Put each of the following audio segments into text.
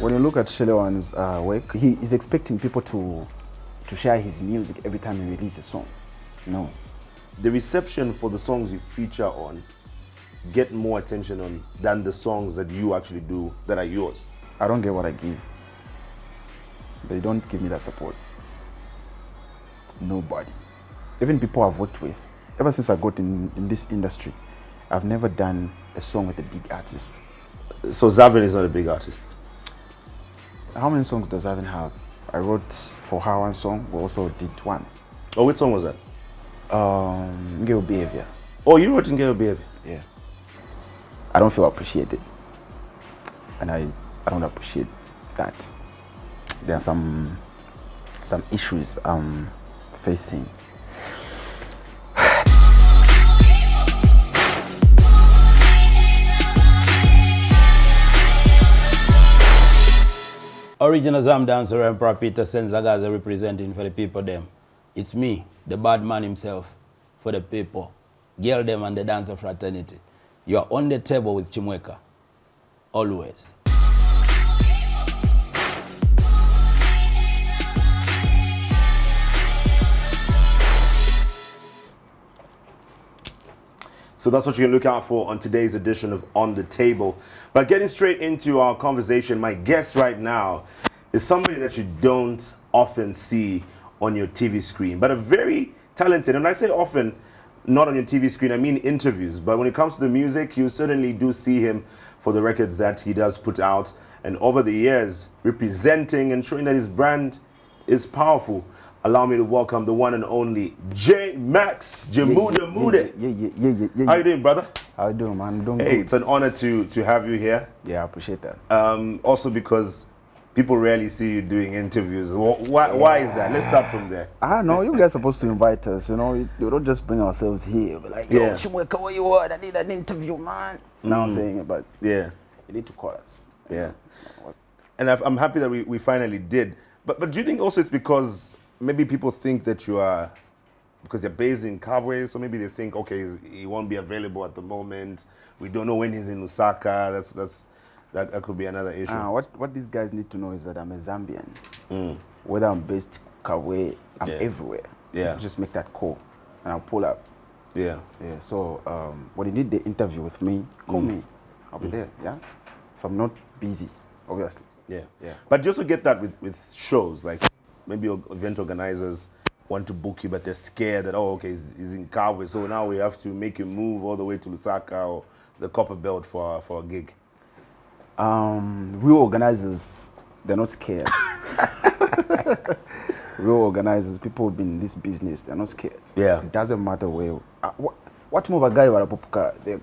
When you look at Shelewan's work, he is expecting people to share his music every time he releases a song. No. The reception for the songs you feature on get more attention on than the songs that you actually do that are yours. I don't get what I give. They don't give me that support. Nobody. Even people I've worked with. Ever since I got in this industry, I've never done a song with a big artist. So XAVEN is not a big artist? How many songs does XAVEN have? I wrote for her one song, we also did one. Oh, which song was that? Girl Behavior. Oh, you wrote in Girl Behavior? Yeah. I don't feel appreciated. And I don't appreciate that. There are some issues I'm facing. Original Zam dancer Emperor Peter Senzagaza representing for the people them. It's me, the bad man himself, for the people. Girl them and the dancer fraternity. You are on the table with Chimweka. Always. So that's what you can look out for on today's edition of On the Table. But getting straight into our conversation, my guest right now is somebody that you don't often see on your TV screen, but a very talented, and when I say often, not on your TV screen, I mean interviews. But when it comes to the music, you certainly do see him for the records that he does put out. And over the years, representing and showing that his brand is powerful. Allow me to welcome the one and only JEMAX, Jemude. Yeah. How you doing, brother? How you doing, man? Doing Hey, good. it's an honor to have you here. Yeah, I appreciate that. Also because people rarely see you doing interviews. Why is that? Let's start from there. I don't know, you guys are supposed to invite us, you know. You don't just bring ourselves here. We're like, yo, Yeah. Chimweka, where you at? I need an interview, man. Now I'm saying it, but Yeah, you need to call us. yeah. And I'm happy that we finally did. But do you think also it's because maybe people think that you are, because you're based in Kabwe, so maybe they think, okay, he won't be available at the moment. We don't know when he's in Lusaka. That could be another issue. What these guys need to know is that I'm a Zambian. Whether I'm based Kabwe, I'm everywhere. Yeah. Just make that call, and I'll pull up. Yeah. Yeah. So when you need the interview with me, call me. I'll be there. Yeah. If I'm not busy, obviously. Yeah. Yeah. But you also get that with shows, like maybe event organizers want to book you, but they're scared that, oh, okay, he's in Kabwe, so now we have to make him move all the way to Lusaka or the Copper Belt for a gig. Real organizers, they're not scared. Real organizers, people who've been in this business, they're not scared. Yeah. It doesn't matter where. What more of a guy warapopuka,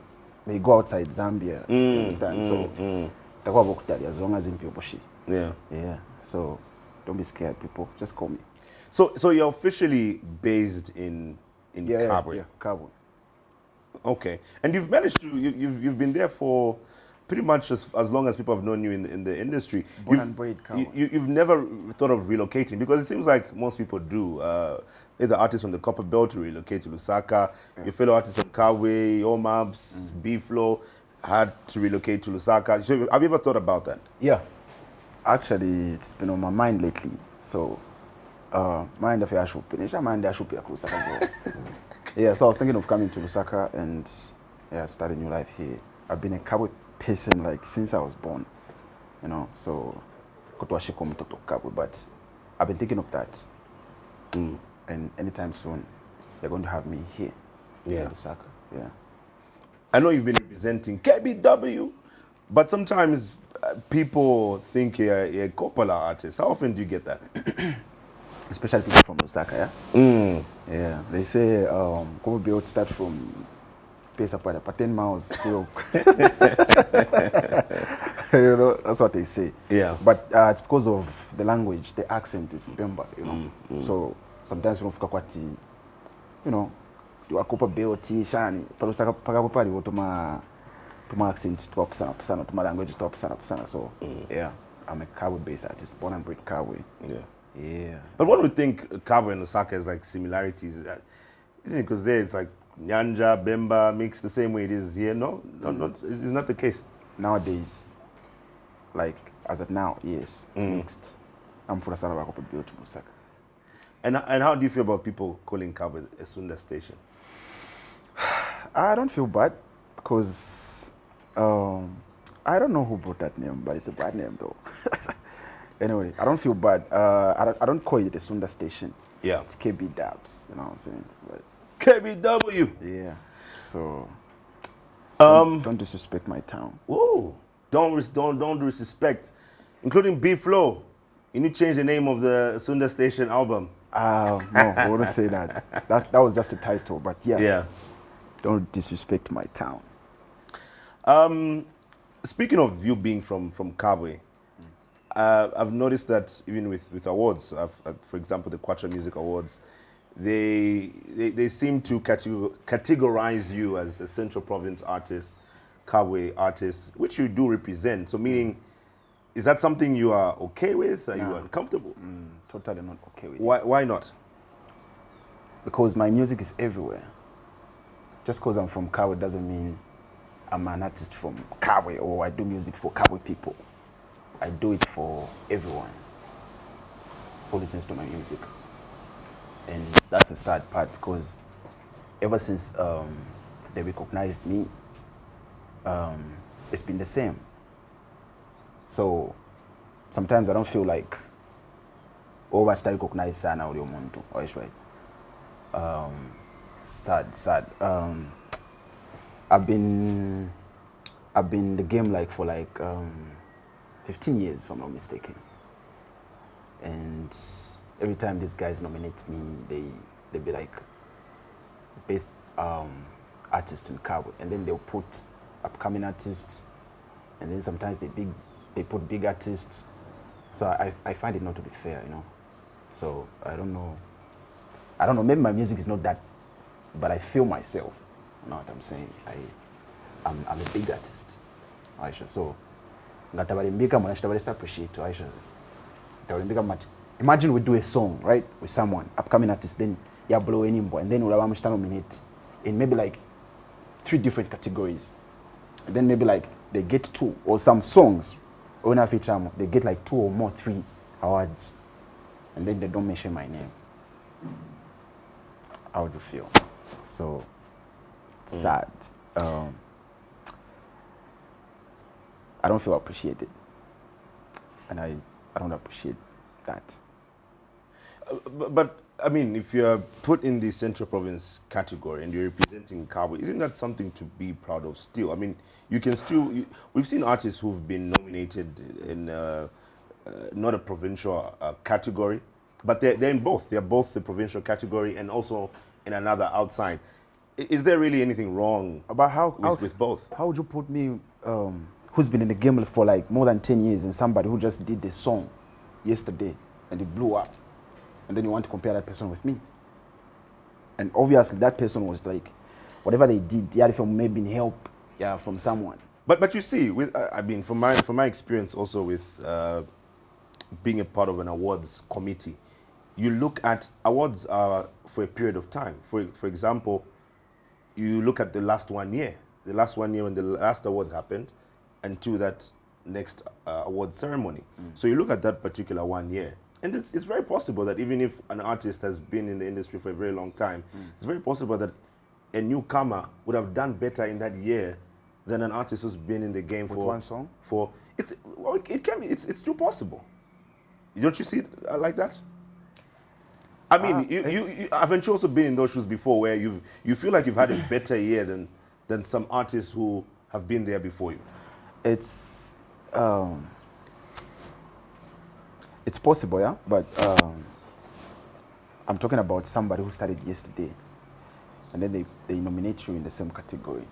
they go outside Zambia. You understand? As long as in Pioboshi. Yeah. Yeah. So don't be scared, people. Just call me. So you're officially based in Kabwe. Yeah, Kabwe. Okay. And you've managed to you've been there for pretty much as long as people have known you in the industry. Born and bred Kabwe. You've never thought of relocating, because it seems like most people do. Either artists from the Copper Belt to relocate to Lusaka. Yeah. Your fellow artists from Kabwe, Omabs, B-Flow had to relocate to Lusaka. So have you ever thought about that? Yeah. Actually, it's been on my mind lately. So, mind if I should finish, mind I should be a Lusaka. Yeah, so I was thinking of coming to Lusaka and start a new life here. I've been a Kabwe person like since I was born, you know. So, but I've been thinking of that. And anytime soon, they're going to have me here. Yeah. In Lusaka. Yeah. I know you've been representing KBW, but sometimes people think you're a Coppola artist. How often do you get that? Especially people from Lusaka, yeah? Yeah. They say, Kobe start from Pesa for 10 miles. You know, that's what they say. Yeah. But it's because of the language, the accent is Bemba, you know. So sometimes you know, you know, you are Copper Beoti, Shani, Palusaka Pagapari, to my accent to upsana, to my language to upsana. So, yeah, I'm a Kabwe based artist, born and bred Kabwe. Yeah. Yeah. But what do you think Kabwe and Lusaka is like similarities? Isn't it because there it's like Nyanja, Bemba mixed the same way it is here? No, it's not the case. Nowadays, like as of now, yes, it's mixed. I'm for the Sarabako built to Lusaka. And how do you feel about people calling Kabwe a Sunda station? I don't feel bad because I don't know who brought that name, but it's a bad name though. Anyway, I don't feel bad. I don't call it a Sunda station. Yeah. It's KB Dubs, you know what I'm saying? But KBW. yeah, so Um. don't disrespect my town. Whoa. Don't disrespect, including B Flow. You need to change the name of the Sunda Station album. No, I wouldn't say that. That was just a title, but yeah. Yeah. Don't disrespect my town. Speaking of you being from Kabwe, I've noticed that even with awards, for example, the Kwacha Music Awards, they seem to categorize you as a Central Province artist, Kabwe artist, which you do represent. So meaning, is that something you are okay with? Are you uncomfortable? Totally not okay with it. Why not? Because my music is everywhere. Just because I'm from Kabwe doesn't mean I'm an artist from Kabwe or I do music for Kabwe people. I do it for everyone who listens to my music. And that's a sad part because ever since they recognized me, it's been the same. So sometimes I don't feel like overstay recognized sana uli omuntu. Right? Sad. I've been in the game like for 15 years, if I'm not mistaken. And every time these guys nominate me, they be like best artist in Kabwe, and then they'll put upcoming artists, and then sometimes they put big artists. So I find it not to be fair, you know. So I don't know. Maybe my music is not that, but I feel myself. You know what I'm saying? I'm a big artist. Aisha. So appreciate Aisha. Imagine we do a song, right, with someone, upcoming artist, then you blow any boy, and then we'll nominate in maybe like 3 different categories. And then maybe like they get 2, or some songs, when I feature they get like 2 or more, 3 awards. And then they don't mention my name. How would you feel? So sad. I don't feel appreciated, and I don't appreciate that. But I mean, if you're put in the Central Province category and you're representing Kabwe, isn't that something to be proud of still? I mean, you can still, we've seen artists who've been nominated in not a provincial category, but they're in both. They're both the provincial category and also in another outside. Is there really anything wrong with both? How would you put me, who's been in the game for like more than 10 years, and somebody who just did the song yesterday and it blew up, and then you want to compare that person with me? And obviously that person was like, whatever they did, they had maybe help from someone. But you see, with I mean, from my experience also with being a part of an awards committee, you look at awards for a period of time. For example, you look at the last 1 year. The last 1 year when the last awards happened, and to that next award ceremony. So you look at that particular 1 year, and it's very possible that even if an artist has been in the industry for a very long time, it's very possible that a newcomer would have done better in that year than an artist who's been in the game With for one song. It can be. It's still possible. Don't you see it like that? I mean, you haven't you also been in those shoes before, where you feel like you've had a better year than some artists who have been there before you? It's possible, yeah, but I'm talking about somebody who started yesterday, and then they nominate you in the same category.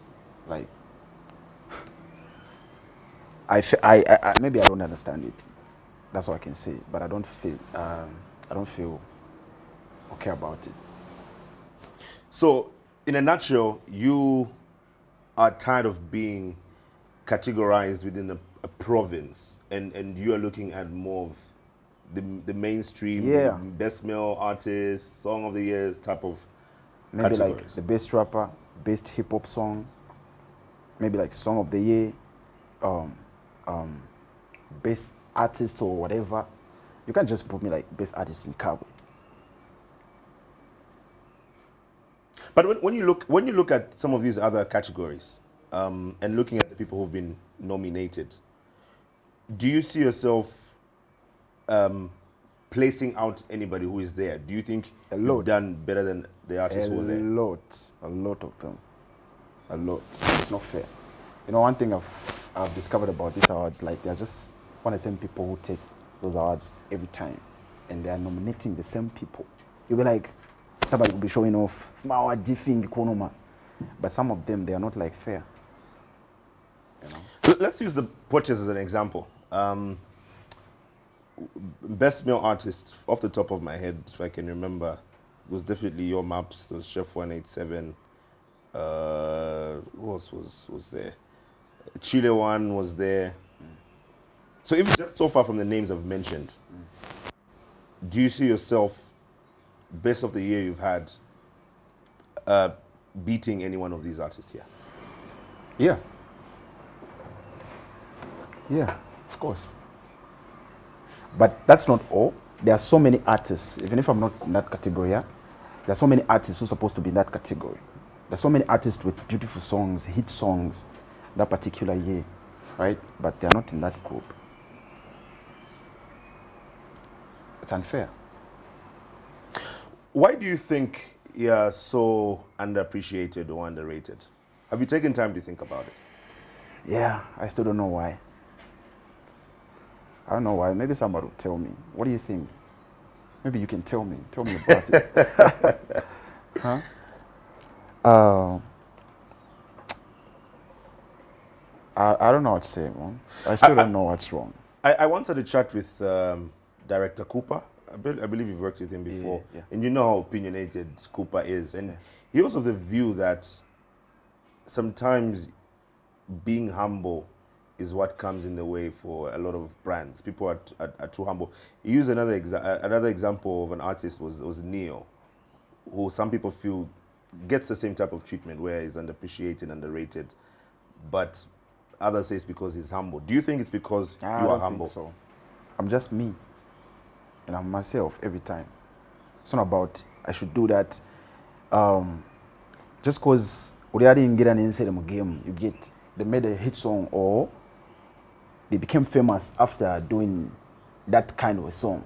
Like, I maybe I don't understand it. That's all I can say. But I don't feel okay about it. So, in a nutshell, you are tired of being categorized within a province, and you are looking at more of the mainstream, the best male artist, song of the year type of maybe categories. Like the best rapper, best hip hop song, maybe like song of the year, best artist or whatever, you can't just put me like best artist in Kabwe. But when you look at some of these other categories, and looking at the people who've been nominated, do you see yourself placing out anybody who is there? Do you think you've done better than the artists who are there? A lot of them. A lot. It's not fair. You know, one thing I've discovered about these awards, like there are just one of the same people who take those awards every time, and they are nominating the same people. You'll be like, somebody will be showing off, but some of them, they are not like fair. You know? Let's use the Poaches as an example. Best male artist, off the top of my head, if I can remember, was definitely Your Maps. There was Chef 187. Who else was there? Chile One was there. So even just so far from the names I've mentioned, do you see yourself, best of the year you've had, beating any one of these artists here? Yeah. Yeah, of course. But that's not all. There are so many artists, even if I'm not in that category, there are so many artists who are supposed to be in that category. There are so many artists with beautiful songs, hit songs, that particular year, right? But they're not in that group. It's unfair. Why do you think you're so underappreciated or underrated? Have you taken time to think about it? Yeah, I still don't know why. I don't know why. Maybe somebody will tell me. What do you think? Maybe you can tell me. Tell me about it. Huh? I don't know what to say, man. I still don't know what's wrong. I once had a chat with director Cooper. I believe you've worked with him before. Yeah. And you know how opinionated Cooper is. And he was of the view that sometimes being humble is what comes in the way for a lot of brands. People are too humble. He used another example of an artist was Neo, who some people feel gets the same type of treatment where he's underappreciated, underrated, but others say it's because he's humble. Do you think it's because you are humble? Think so. I'm just me, and I'm myself every time. It's not about I should do that. Just because we didn't get an inside of game, you get they made a hit song or they became famous after doing that kind of a song.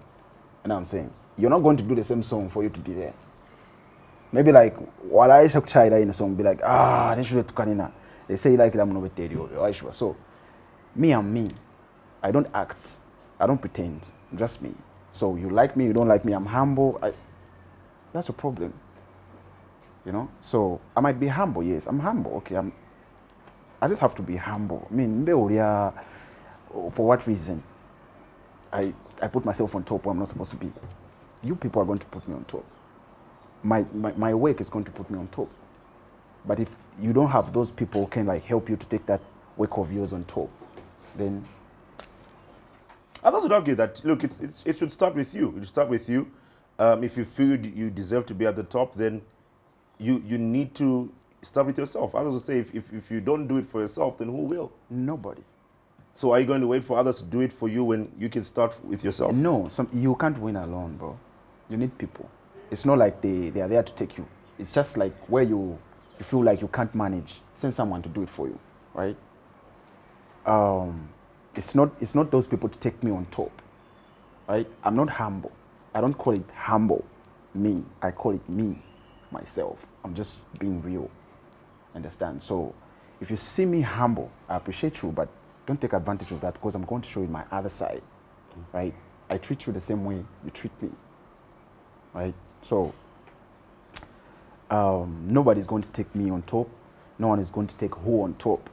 You know what I'm saying? You're not going to do the same song for you to be there. Maybe like, while I should try in a song, be like, they should have Kanina. They say like I'm not with you. So, me, I'm me. I don't act. I don't pretend. I'm just me. So you like me, you don't like me. I'm humble. That's a problem. You know. So I might be humble. Yes, I'm humble. Okay, I just have to be humble. I mean, for what reason? I put myself on top where I'm not supposed to be. You people are going to put me on top. My work is going to put me on top. But if you don't have those people who can like help you to take that work of yours on top, then others would argue that look, it should start with you. It should start with you. If you feel you deserve to be at the top, then you need to start with yourself. Others would say if you don't do it for yourself, then who will? Nobody. So are you going to wait for others to do it for you when you can start with yourself? No, you can't win alone, bro. You need people. It's not like they are there to take you. It's just like where you feel like you can't manage, send someone to do it for you, right? It's not those people to take me on top, right? I'm not humble. I don't call it humble, me. I call it me, myself. I'm just being real, understand? So if you see me humble, I appreciate you, but don't take advantage of that because I'm going to show you my other side, right? I treat you the same way you treat me, right? So nobody's going to take me on top. No one is going to take who on top.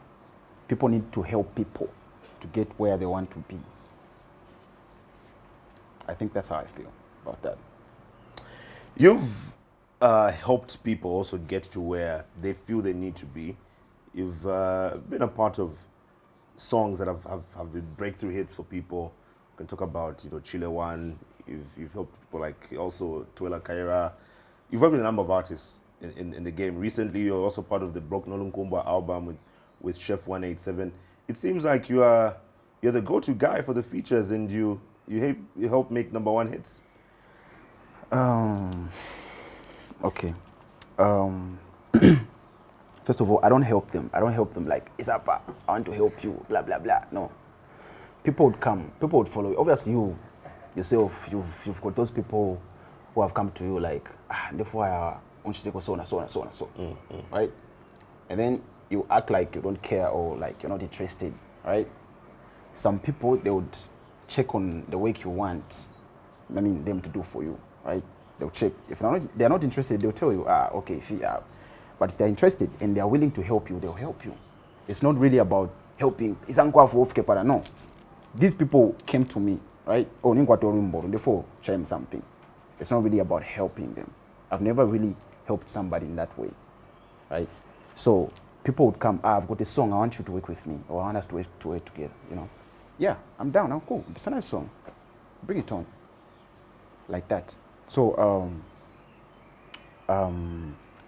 People need to help people to get where they want to be. I think that's how I feel about that. You've helped people also get to where they feel they need to be. You've been a part of songs that have been breakthrough hits for people. You can talk about Chile One. You've helped people like also Tuela Kaira. You've worked with a number of artists in the game. Recently, you're also part of the Brock Nolunkumba album with Chef 187. It seems like you are you're the go-to guy for the features, and you help make #1 hits. Okay. First of all, I don't help them. I don't help them like, Isapa, I want to help you, blah, blah, blah. No. People would come. People would follow you. Obviously, you, yourself, you've got those people who have come to you like, therefore, I want you to go so and so and so and so. Right? And then you act like you don't care or like you're not interested. Right? Some people, they would check on the work you want, them to do for you. Right? They'll check. If they're not interested, they'll tell you, okay, if you are. But if they're interested and they're willing to help you, they'll help you. It's not really about helping. No. These people came to me, right? Oh, therefore, show them something. It's not really about helping them. I've never really helped somebody in that way, right? So people would come, I've got a song, I want you to work with me, or I want us to work together, Yeah, I'm down, I'm cool. It's a nice song. Bring it on. Like that. So,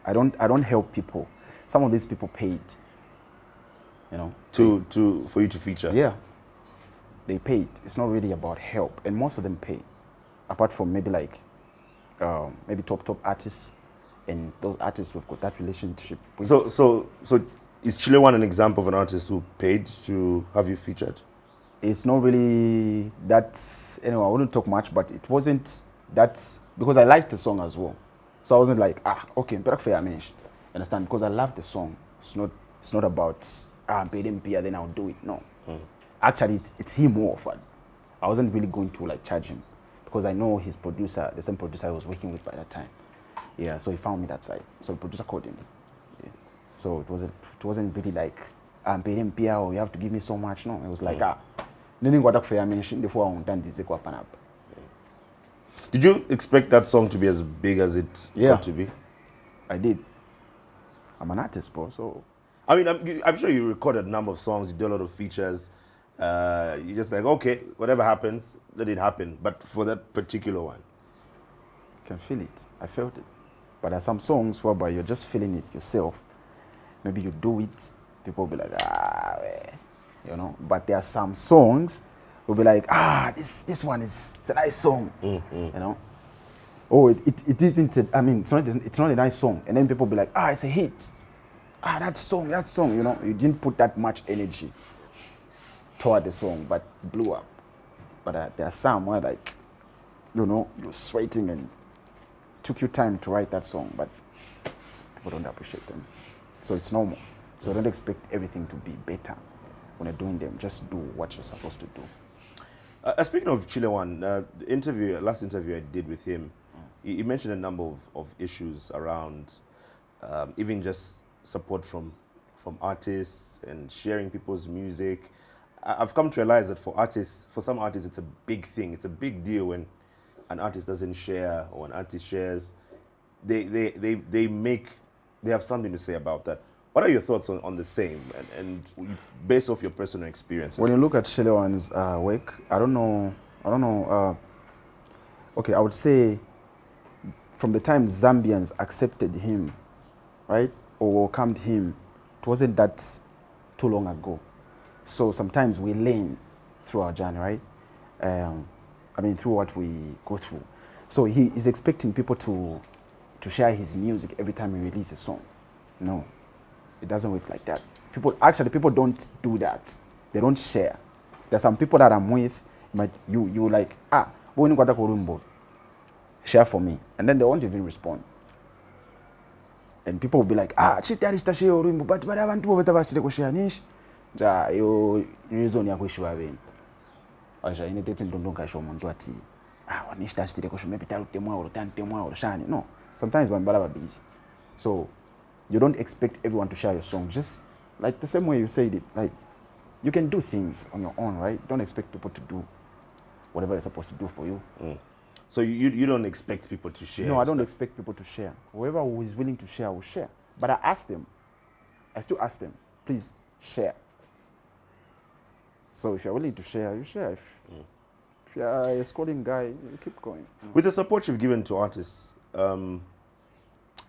I don't help people. Some of these people paid, for you to feature. Yeah, they paid. It's not really about help, and most of them pay, apart from maybe like maybe top artists, and those artists we've got that relationship with. So is Chile1 an example of an artist who paid to have you featured? It's not really that. Anyway, I wouldn't talk much, but it wasn't that because I liked the song as well. So I wasn't like, okay, understand? Because I love the song. It's not about pay them pay, then I'll do it. No. Actually, it's him more of what. I wasn't really going to like charge him because I know his producer, the same producer I was working with by that time. Yeah, so he found me that side. So the producer called him. Yeah. So it wasn't really like pay them pay or you have to give me so much. No, it was like Did you expect that song to be as big as it got to be? I did. I'm an artist, bro, so... I mean, I'm sure you recorded a number of songs, you did a lot of features. You just like, okay, whatever happens, let it happen. But for that particular one? You can feel it. I felt it. But there are some songs whereby you're just feeling it yourself. Maybe you do it, people will be like, But there are some songs will be like, this one is it's a nice song, Oh, it isn't. It's not a nice song, and then people be like, it's a hit. That song, You didn't put that much energy toward the song, but blew up. But there are some where like, you're sweating and took you time to write that song, but people don't appreciate them. So it's normal. So don't expect everything to be better when you're doing them. Just do what you're supposed to do. Speaking of Chile1, the last interview I did with him, he mentioned a number of issues around even just support from artists and sharing people's music. I've come to realize that for some artists, it's a big thing. It's a big deal when an artist doesn't share or an artist shares. They have something to say about that. What are your thoughts on the same and based off your personal experiences? When you look at Chile1's work, I don't know. Okay, I would say from the time Zambians accepted him, right, or welcomed him, it wasn't that too long ago. So sometimes we learn through our journey, right? Through what we go through. So he is expecting people to share his music every time he releases a song. No. It doesn't work like that. People don't do that. They don't share. There's some people that I'm with, but you like, share for me. And then they won't even respond. And people will be like, but I want to share niche. Yo reason ya kuishiwa beni. Aisha inetete ndondoka show muntu ati wanisha tashitire ko maybe tarutemwa or tantemwa or shani. No. Sometimes when bala busy. So you don't expect everyone to share your song. Just like the same way you said it, like you can do things on your own, right? Don't expect people to do whatever they're supposed to do for you. So you don't expect people to share? No, I don't expect people to share. Whoever who is willing to share will share. But I still ask them, please share. So if you're willing to share, you share. If you're a scolding guy, you keep going. With the support you've given to artists,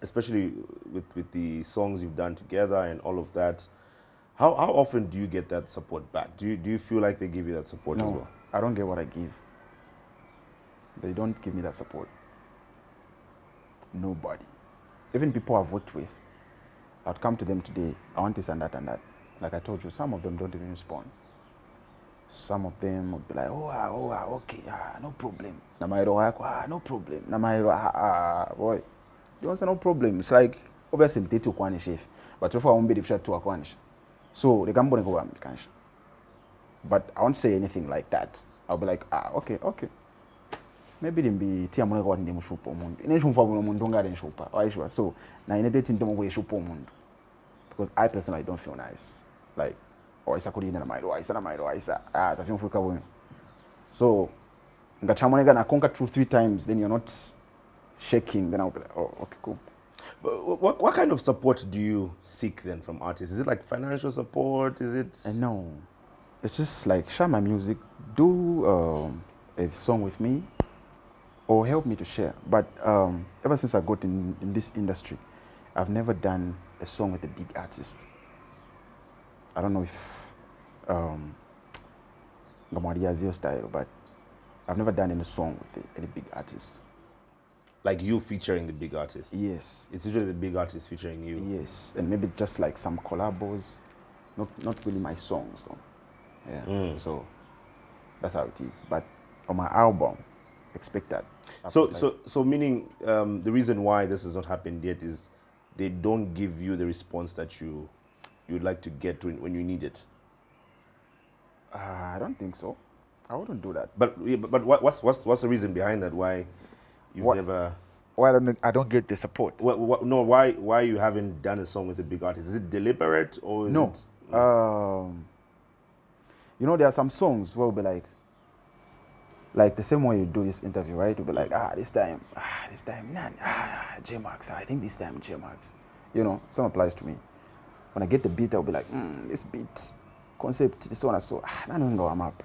especially with the songs you've done together and all of that, How often do you get that support back? Do you feel like they give you that support as No, well? I don't get what I give. They don't give me that support. Nobody. Even people I've worked with, I'd come to them today, I want this and that and that. Like I told you, some of them don't even respond. Some of them would be like, okay, no problem. Namairo, no problem. Namairo, boy. You don't say no problem. It's like, obviously, I'm taking one chef, but if I won't be the to a one. So they can't go on. But I won't say anything like that. I'll be like, okay. Maybe they be tia mwana kwa ndemu shupo mundu. Ine shumfa kuno mundu nga den shupa. Waishwa. So na ine date ntomo kwa shupo mundu. Because I personally don't feel nice. Like, isa kuri ina na mairo, isa. Tafio mfuka wenu. So ngachamone na conquer 2-3 times, then you're not shaking. Then I'll be like, oh, okay, cool. But what kind of support do you seek then from artists? Is it like financial support? Is it? No, it's just like share my music, do a song with me, or help me to share. But ever since I got in this industry, I've never done a song with a big artist. I don't know if Gamadiazio style, but I've never done any song with any big artist. Like you featuring the big artist? Yes. It's usually the big artist featuring you? Yes, and maybe just like some collabos, not really my songs though. Yeah, so that's how it is. But on my album, expect that. So meaning the reason why this has not happened yet is they don't give you the response that you'd like to get when you need it. I don't think so. I wouldn't do that. But what's the reason behind that? Why you've never? Why I don't get the support? No, why you haven't done a song with a big artist? Is it deliberate or is it? You know, there are some songs where we'll be like the same way you do this interview, right? We'll be like, this time, JEMAX. I think this time JEMAX. You know, some applies to me. When I get the beat, I'll be like, this beat concept, this one I saw. I don't know I'm up.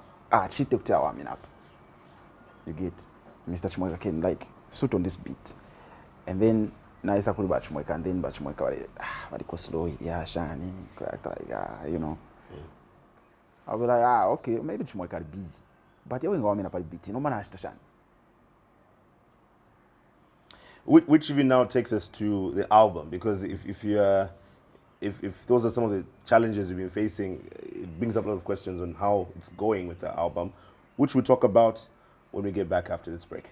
Cheat up. You get Mr. Chimweka can like suit on this beat, and then naisa kuli Chimweka, and then Chimweka wali slow, shani, you know. I'll be like, okay, maybe Chimweka busy, but you ain't going to beat. No man has to shine. Which even now takes us to the album, because if those are some of the challenges you've been facing, it brings up a lot of questions on how it's going with the album, which we'll talk about when we get back after this break.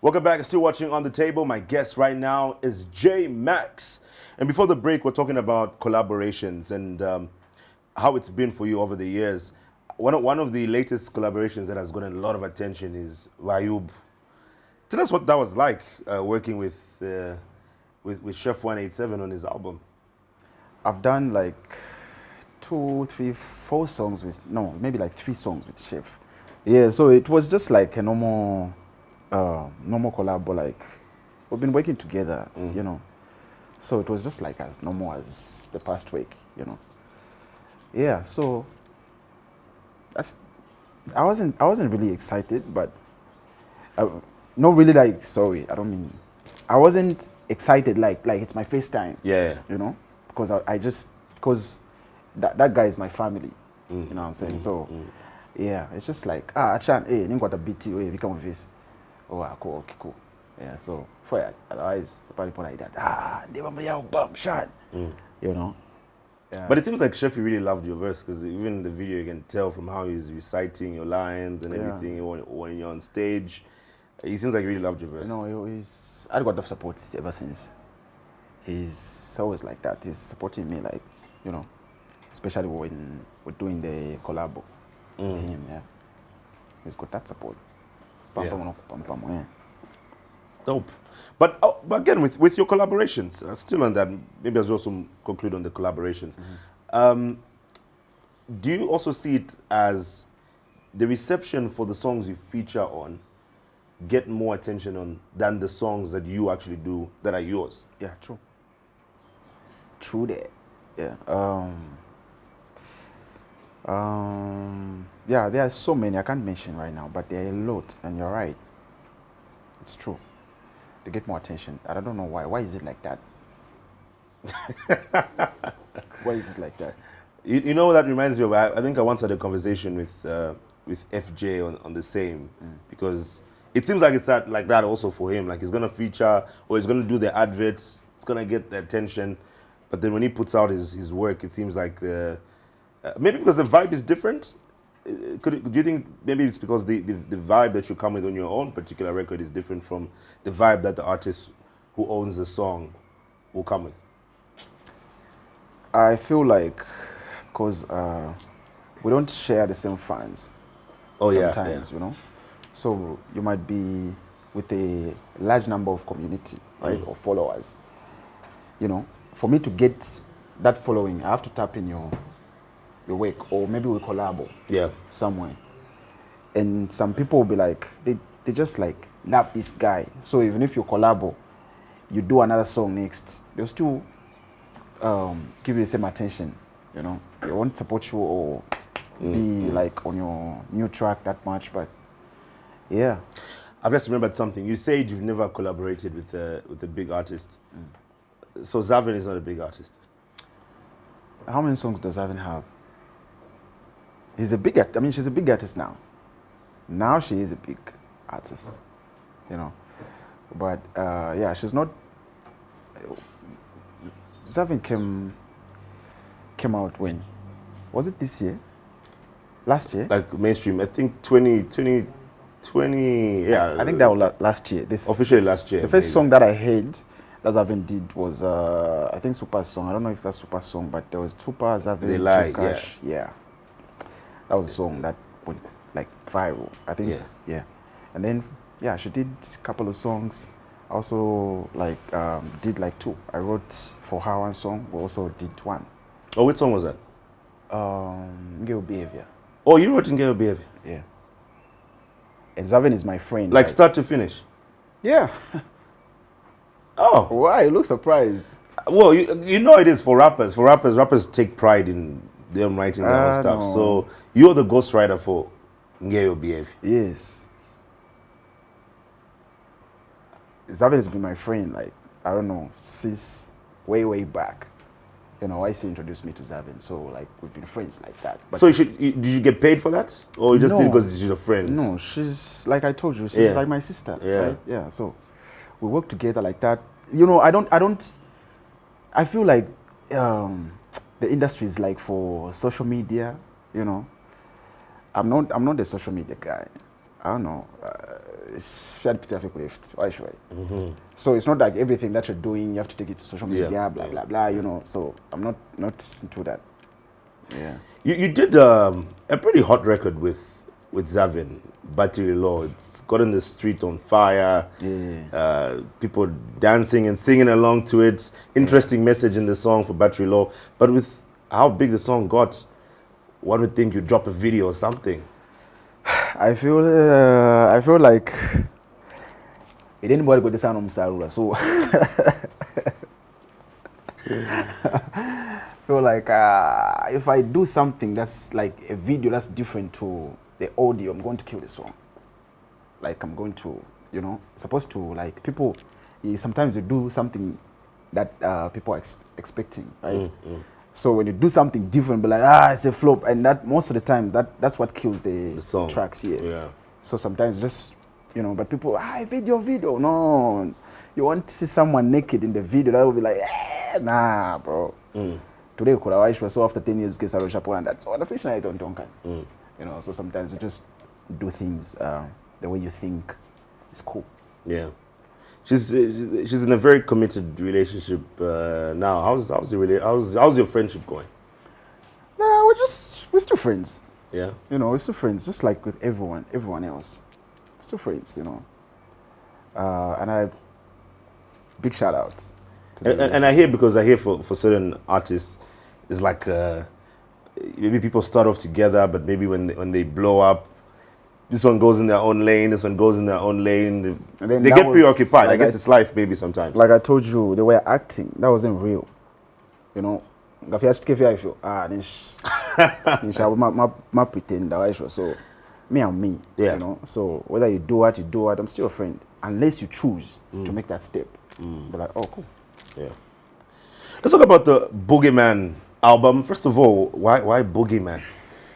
Welcome back. Still watching On the Table. My guest right now is JEMAX. And before the break, we're talking about collaborations and how it's been for you over the years. One of the latest collaborations that has gotten a lot of attention is Wayub. Tell us what that was like working with Chef 187 on his album. I've done like 2, 3, 4 songs with, maybe like 3 songs with Chef. Yeah, so it was just like a normal collab, like we've been working together, you know. So it was just like as normal as the past week, you know. Yeah, so I wasn't really excited, but not really like, sorry, I don't mean, I wasn't excited like it's my first time. Yeah. You know, because because that guy is my family. You know what I'm saying? So yeah, it's just like Achan, hey, you got a BT, we become with this. Oh, cool, okay, cool. Yeah, so for it, otherwise people like that. They want bum Shan. You know. Yeah. But it seems like Chef really loved your verse, because even in the video you can tell from how he's reciting your lines and everything when you're on stage. He seems like he really loved your verse. You know, I got the support ever since. He's always like that. He's supporting me, like, you know, especially when we're doing the collab with him. Yeah, he's got that support. Yeah. Dope. But again, with your collaborations, still on that, maybe as well some conclude on the collaborations. Do you also see it as the reception for the songs you feature on get more attention on than the songs that you actually do that are yours? Yeah, true. True that. Yeah. Yeah, there are so many I can't mention right now, but there are a lot, and you're right. It's true. They get more attention. I don't know why. Why is it like that? Why is it like that? You know what that reminds me of? I think I once had a conversation with FJ on the same, because it seems like it's like that also for him. Like he's gonna feature or he's gonna do the adverts. It's gonna get the attention, but then when he puts out his work, it seems like maybe because the vibe is different. Do you think maybe it's because the vibe that you come with on your own particular record is different from the vibe that the artist who owns the song will come with? I feel like because we don't share the same fans. Oh sometimes, yeah. you know. So you might be with a large number of community, right, or followers. You know, for me to get that following, I have to tap in your work, or maybe we collabo somewhere. And some people will be like, they just like love this guy. So even if you collabo, you do another song next, they'll still give you the same attention. You know, they won't support you or be like on your new track that much, but yeah. I've just remembered something. You said you've never collaborated with a big artist. So XAVEN is not a big artist. How many songs does XAVEN have? He's a big I mean, she's a big artist now. Now she is a big artist, you know. But yeah, she's not. XAVEN came out when? Was it this year? Last year? Like mainstream, I think 2020, yeah. I think that was last year. This officially last year. The first song that I heard that XAVEN did was I think Super Song. I don't know if that's Super Song, but there was Super XAVEN. They Lie, yeah. That was a song that went like viral, I think. Yeah. And then yeah, she did a couple of songs. Also like did like two. I wrote for her one song, we also did one. Oh, which song was that? Girl Behavior. Oh, you wrote in Girl Behavior? Yeah. And XAVEN is my friend. Like start to finish? Yeah. Oh. Why? You look surprised. Well, you know it is for rappers. For rappers take pride in them writing their own stuff. No. So you're the ghostwriter for Girl Behavior. Yes. XAVEN has been my friend, like, I don't know, since way back. You know, YC introduced me to XAVEN, so like we've been friends like that. But so did you get paid for that, or you just did it because she's a friend? No, she's like I told you, she's like my sister. Yeah, right? Yeah. So we work together like that. You know, I feel like the industry is like for social media. You know, I'm not the social media guy. I don't know. So it's not like everything that you're doing, you have to take it to social media, blah, blah. You know, so I'm not into that. Yeah. You did a pretty hot record with XAVEN, Battery Law. It's gotten the street on fire. Yeah. People dancing and singing along to it. Like message in the song for Battery Law. But with how big the song got, one would think you'd drop a video or something. I feel like it anybody got the sound on Musarula, so feel like if I do something that's like a video that's different to the audio, I'm going to kill the song. Like I'm going to, you know, supposed to like people. Sometimes you do something that people are expecting, right? So when you do something different, be like, it's a flop, and that most of the time that's what kills the song. Tracks here. Yeah. So sometimes just, you know, but people, video. No, you want to see someone naked in the video, that will be like, nah, bro. Today we could have so after 10 years get and that's all the fish I don't you know. So sometimes you just do things the way you think is cool. Yeah. She's in a very committed relationship now. How's your friendship going? Nah, we're still friends. Yeah. You know, we're still friends, just like with everyone else. We're still friends, you know. And big shout out. And I hear, because I hear for certain artists, it's like maybe people start off together, but maybe when they blow up, this one goes in their own lane, this one goes in their own lane. They get preoccupied. Like I guess it's life, maybe sometimes. Like I told you, they were acting. That wasn't real. You know, my pretender. So me and me. Yeah. You know, so whether you do what, I'm still a friend. Unless you choose to make that step. But like, oh, cool. Yeah. Let's talk about the Boogeyman album. First of all, why Boogeyman?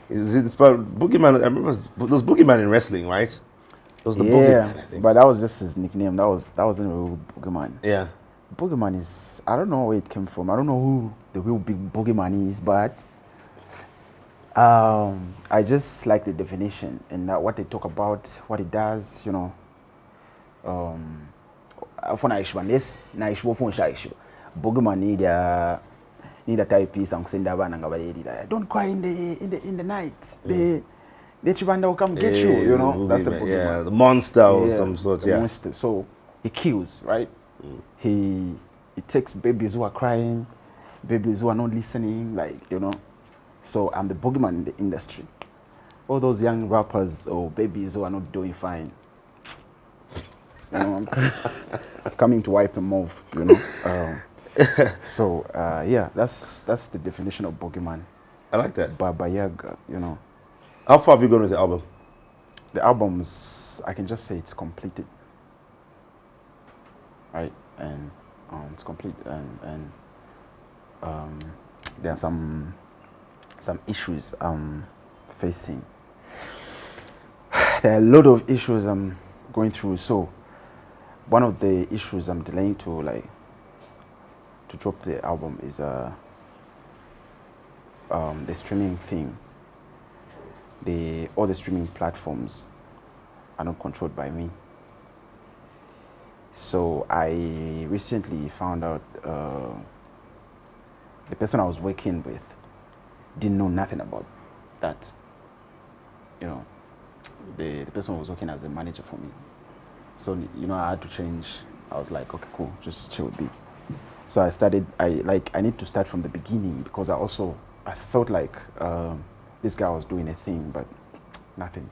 Is it about Boogeyman? I remember there's Boogeyman in wrestling, right? It was the Boogeyman, I think. But that was just his nickname. That wasn't a real Boogeyman. Yeah. Boogeyman is, I don't know where it came from. I don't know who the real big Boogeyman is, but I just like the definition and what they talk about, what it does, you know. Boogeyman need a type piece and send that don't cry in the night. The Chibanda will come get you, you know. That's the Boogeyman. Yeah, the monster or some sort, the monster. So he kills, right? He takes babies who are crying, babies who are not listening, like, you know. So I'm the Boogeyman in the industry. All those young rappers or babies who are not doing fine, you know, I'm coming to wipe them off, you know. So yeah, that's the definition of Boogeyman. I like that. Baba Yaga, you know. How far have you gone with the album? The album's, I can just say it's completed, right? And it's complete, and there are some issues I'm facing. There are a lot of issues I'm going through. So one of the issues I'm delaying to drop the album is the streaming thing. All the streaming platforms are not controlled by me. So I recently found out the person I was working with didn't know nothing about that. You know, the person was working as a manager for me. So, you know, I had to change. I was like, okay, cool, just chill with me. So I need to start from the beginning, because I felt like this guy was doing a thing, but nothing.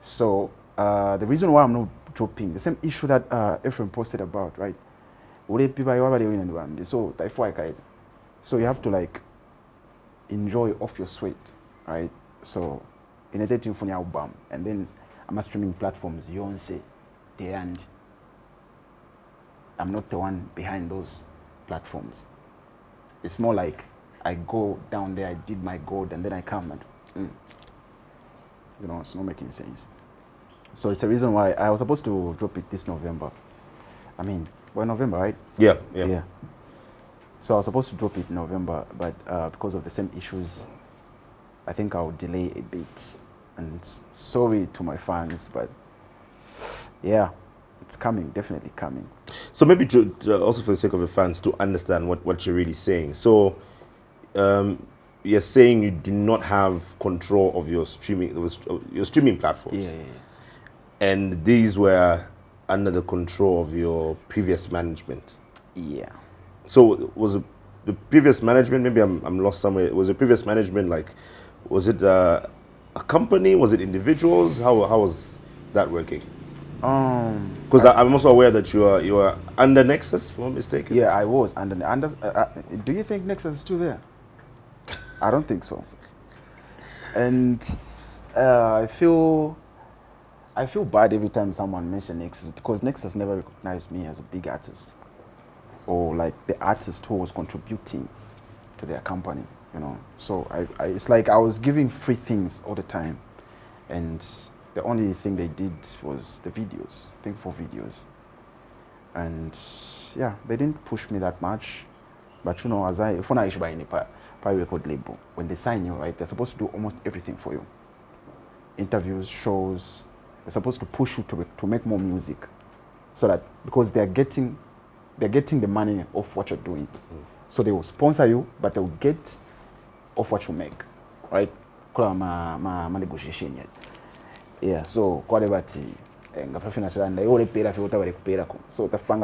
So the reason why I'm not dropping, the same issue that Ephraim posted about, right? So you have to like enjoy off your sweat, right? So in a for your album, and then I'm streaming platforms, Yonce, the end. I'm not the one behind those platforms. It's more like I go down there, I did my gold, and then I come and, you know, it's not making sense. So it's the reason why I was supposed to drop it this November. I mean, we're November, right? Yeah. So I was supposed to drop it in November, but because of the same issues, I think I'll delay a bit. And sorry to my fans, but yeah, it's coming, definitely coming. So maybe to also for the sake of the fans to understand what you're really saying. So you're saying you do not have control of your streaming platforms. Yeah. And these were under the control of your previous management. Yeah. So was the previous management, maybe I'm lost somewhere, was the previous management like, was it a company, was it individuals? How was that working? Because I'm also aware that you are under Nexus, if I'm not mistaken. Yeah, I was under. Do you think Nexus is still there? I don't think so. And I feel bad every time someone mentions Nexus, because Nexus never recognized me as a big artist, or like the artist who was contributing to their company, you know. So it's like I was giving free things all the time, and the only thing they did was the videos, I think 4 videos. And yeah, they didn't push me that much. But you know, if I buy any record label, when they sign you, right, they're supposed to do almost everything for you. Interviews, shows, they're supposed to push you to make more music. So that, because they're getting the money off what you're doing. So they will sponsor you, but they will get off what you make, right? My negotiation yet. Yeah, so whatever so the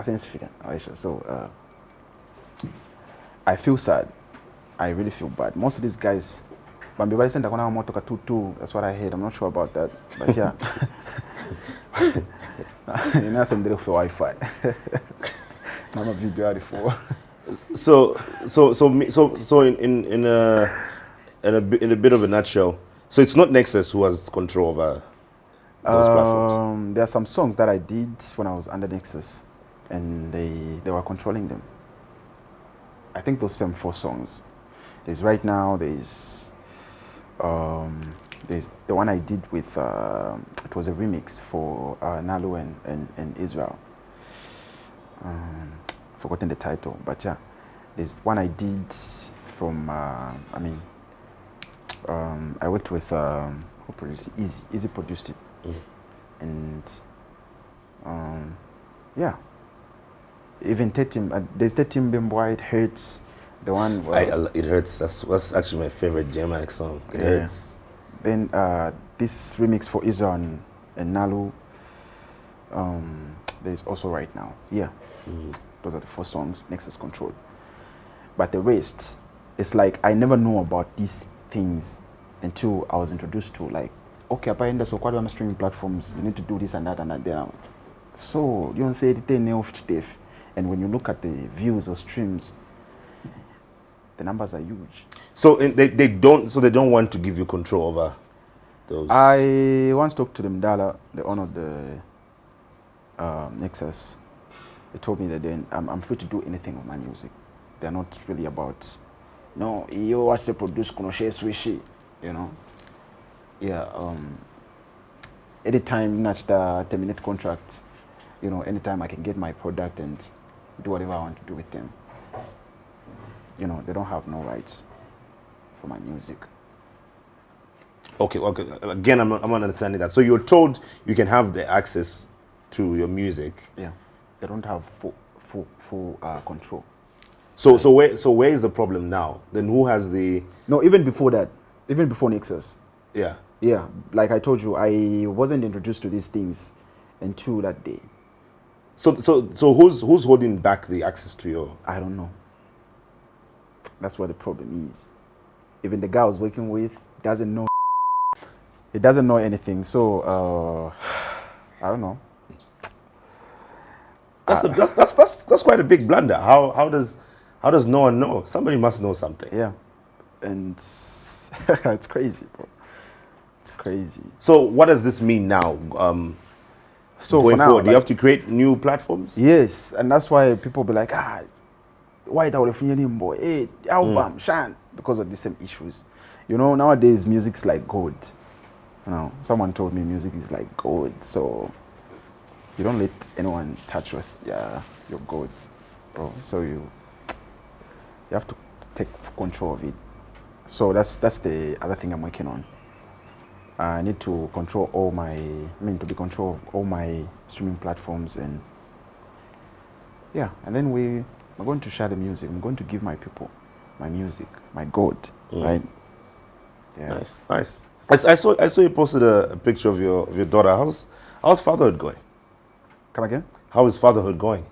sense figure. So I feel sad. I really feel bad. Most of these guys, that's what I heard. I'm not sure about that, but yeah. You know, some for Wi-Fi. I'm a video before. So in a bit of a nutshell, So it's not Nexus who has control over those platforms? There are some songs that I did when I was under Nexus, and they were controlling them. I think those same 4 songs. There's Right Now, there's the one I did with, it was a remix for Nalu and Israel. Forgotten the title, but yeah, there's one I did from, I worked with, who produced it? Easy produced it. And yeah, even Tetim, there's Tetim Bimboy, It Hurts, the one. It Hurts, that's actually my favorite JEMAX song. It Hurts. Then this remix for Israel and Nalu, there's also Right Now. Yeah, those are the 4 songs Nexus controlled. But the rest, it's like I never knew about these things until I was introduced to, like, okay, apparently so quite on streaming platforms, you need to do this and that and that. There. So you don't say it, and when you look at the views or streams, the numbers are huge. So they don't want to give you control over those. I once talked to them, Dala, the owner of the Nexus. They told me that then I'm free to do anything with my music. They're not really about, no, you watch the produce, you know. Yeah. Anytime not the terminate contract, you know, anytime I can get my product and do whatever I want to do with them. You know, they don't have no rights for my music. Okay. Again, I'm not understanding that. So you're told you can have the access to your music. Yeah, they don't have full control. So where is the problem now? Then who has the? No, even before that, even before Nexus. Yeah. Yeah, like I told you, I wasn't introduced to these things until that day. So who's holding back the access to your? I don't know. That's what the problem is. Even the guy I was working with doesn't know. He doesn't know anything. So I don't know. That's quite a big blunder. How does no one know? Somebody must know something. Yeah, and it's crazy, bro. It's crazy. So what does this mean now? So going forward, do you have to create new platforms? Yes, and that's why people be like, why that would boy? Hey, album, Shan, because of the same issues. You know, nowadays music's like gold. You know, someone told me music is like gold, so you don't let anyone touch with your gold, bro. So you have to take control of it. So that's the other thing I'm working on. I need to control to be control of all my streaming platforms, and yeah, and then we're going to share the music. I'm going to give my people my music, my God, right? Yeah. Nice. I saw you posted a picture of your daughter. How's fatherhood going? Come again? How is fatherhood going?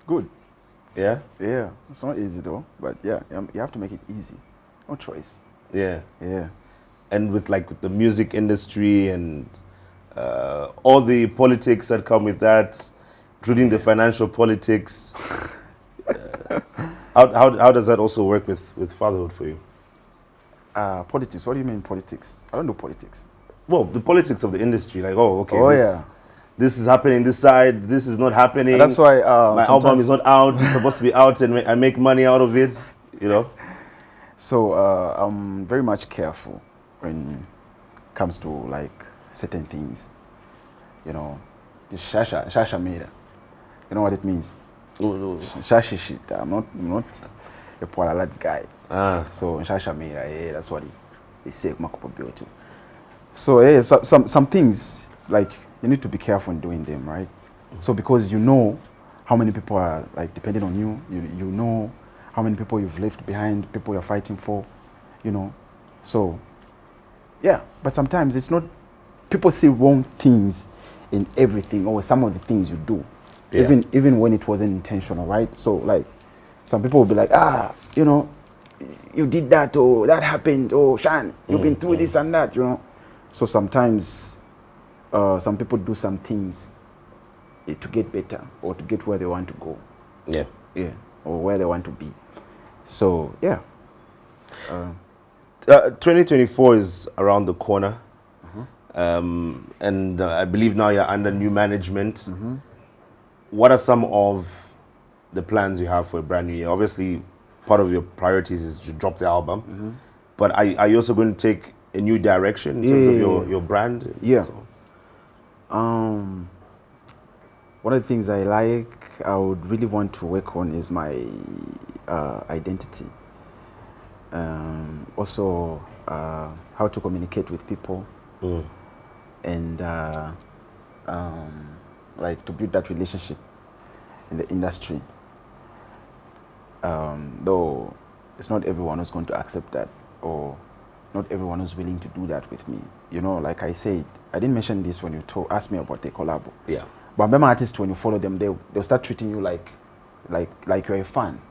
Good. Yeah? Yeah. It's not easy though, but yeah, you have to make it easy. No choice. Yeah. Yeah. And with the music industry and all the politics that come with that, including the financial politics, how does that also work with fatherhood for you? Politics? What do you mean politics? I don't do politics. Well, the politics of the industry, yeah. This is happening this side, this is not happening. And that's why my album is not out, it's supposed to be out and I make money out of it, you know? So I'm very much careful when it comes to certain things. You know, the shasha mera. You know what it means? Shashi shit. I'm not a polalat guy. So shasha mera, that's what they say. So some things you need to be careful in doing them, right? So because you know how many people are depending on you, you know how many people you've left behind, people you're fighting for, you know. So yeah, but sometimes it's not, people see wrong things in everything or some of the things you do, even when it wasn't intentional, right? So some people will be like, you know, you did that, or that happened, or Shan, you've been through this and that, you know. So sometimes some people do some things to get better or to get where they want to go. Yeah, or where they want to be. So yeah. 2024 is around the corner. And I believe now you're under new management. What are some of the plans you have for a brand new year? Obviously, part of your priorities is to drop the album. But are you also going to take a new direction in terms of your brand? Yeah. So, one of the things I would really want to work on is my identity. Also, how to communicate with people. And like to build that relationship in the industry. Though it's not everyone who's going to accept that, or not everyone who's willing to do that with me. You know, like I said, I didn't mention this when you asked me about the collab. yeah. But remember, artists, when you follow them, they'll start treating you like you're a fan.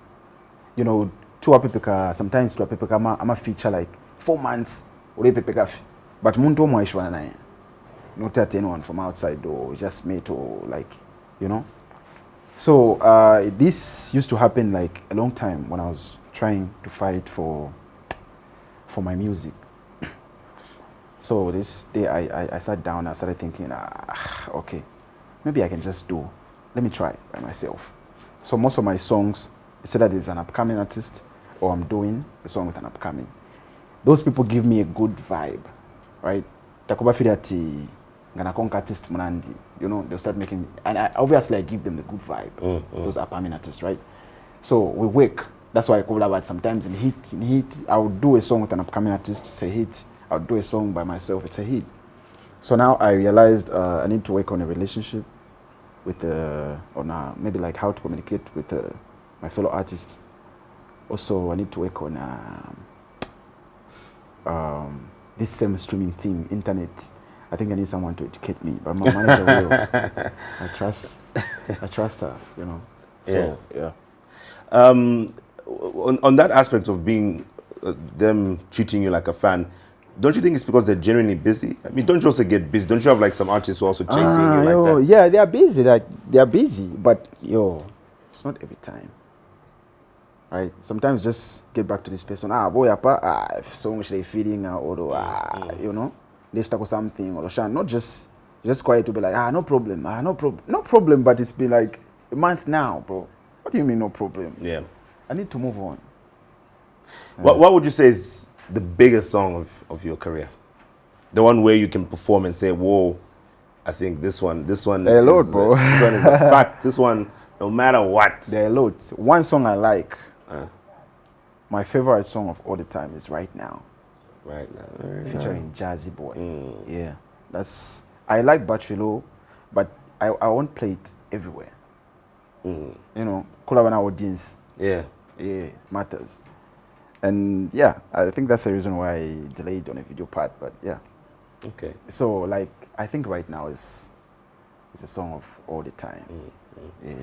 You know, sometimes to a people, I'm a feature like 4 months, but muntu mwaishwana naye. Not at anyone from outside or just mate or like, you know. So this used to happen like a long time when I was trying to fight for my music. So this day I sat down, I started thinking, okay, maybe I can just let me try by myself. So most of my songs, it's either there's an upcoming artist or I'm doing a song with an upcoming. Those people give me a good vibe, right? Takuba Fidati, Ganakonk artist Manandi, you know, they'll start making, and obviously I give them the good vibe, those upcoming artists, right? So we work. That's why I call about sometimes in heat, I would do a song with an upcoming artist, it's a hit. I would do a song by myself, it's a hit. So now I realized I need to work on a relationship with, maybe like how to communicate with my fellow artists. Also, I need to work on this same streaming thing, internet. I think I need someone to educate me, but my manager will. I trust her, you know. So, yeah. On that aspect of being them treating you like a fan, don't you think it's because they're genuinely busy? I mean, don't you also get busy? Don't you have like some artists who are also chasing you like that? Yeah, they are busy. Like they are busy, but it's not every time. Right? Sometimes just get back to this person. Boy, if so much they feeling you know, they stuck with something or not just quiet to be like, no problem, no problem. But it's been like a month now, bro. What do you mean no problem? Yeah. I need to move on. What would you say is the biggest song of your career? The one where you can perform and say, whoa, I think this one there are a lot, bro. This one is a fact. This one, no matter what. There are loads. One song I like, my favorite song of all the time is Right Now. Right Now. Featuring Jazzy Boy. Yeah. I like Battery Low, but I won't play it everywhere. You know, Kulabana audience. Yeah. Yeah, matters. And yeah, I think that's the reason why I delayed on a video part, but yeah. Okay. So like, I think Right Now is a song of all the time. Yeah.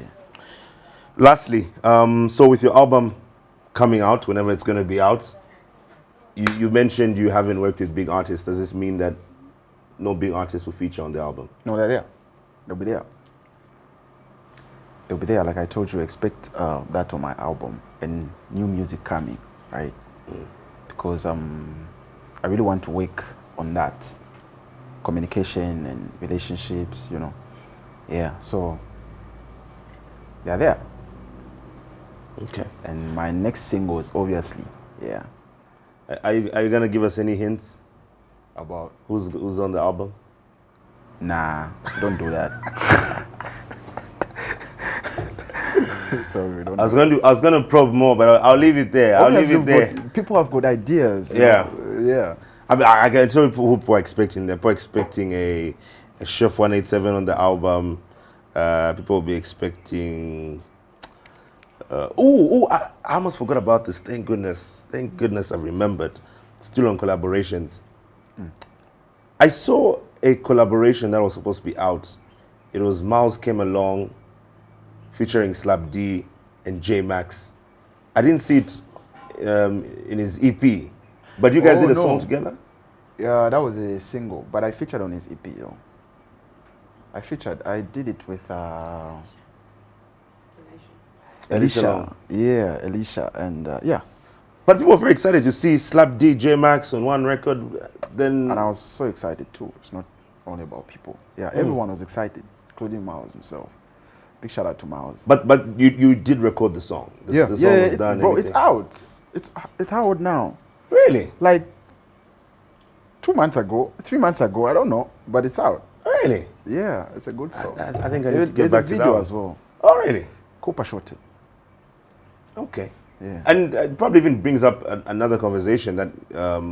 Lastly, so with your album coming out, whenever it's going to be out, you mentioned you haven't worked with big artists. Does this mean that no big artists will feature on the album? No, they're there. They'll be there. They'll be there. Like I told you, expect that on my album and new music coming, right? Because I really want to work on that. Communication and relationships, you know. Yeah, so they're there. Okay. And my next single is obviously, yeah. Are you going to give us any hints About? who's on the album? Nah, don't do that. Sorry, don't. I was going to probe more, but I'll leave it there. I'll leave it there. People have good ideas. Yeah. Yeah. I mean, I can tell people who are expecting. They're expecting a Chef 187 on the album. People will be expecting. I almost forgot about this. Thank goodness I remembered. Still on collaborations. I saw a collaboration that was supposed to be out. It was Miles Came Along featuring Slap D and JEMAX. I didn't see it in his EP, but you guys did a song together? Yeah, that was a single, but I featured on his EP though. I did it with Alicia. Yeah, Alicia, and yeah. But people were very excited to see Slap D, JEMAX on one record. Then And I was so excited too. It's not only about people. Yeah, everyone was excited, including Miles himself. Big shout out to Miles. But you did record the song. The song was done. Bro, everything. it's out. It's out now. Really? Like 2 months ago, 3 months ago, I don't know, but it's out. Really? Yeah, it's a good song. I think I need to get There's back a to video that as well. Oh, really? Cooper shot it. Okay. Yeah. And it probably even brings up another conversation that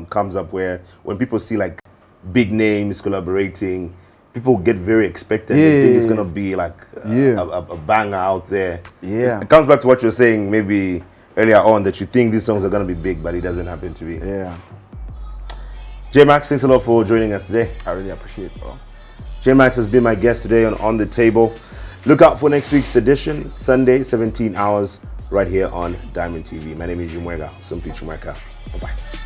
comes up where when people see like big names collaborating, people get very expectant. They think it's going to be like a banger out there. Yeah. It comes back to what you're saying maybe earlier on, that you think these songs are going to be big, but it doesn't happen to be. Yeah. JEMAX, thanks a lot for joining us today. I really appreciate it, bro. JEMAX has been my guest today on The Table. Look out for next week's edition, Sunday, 17 hours, right here on Diamond TV. My name is Chimweka, simply Chimweka. Bye-bye.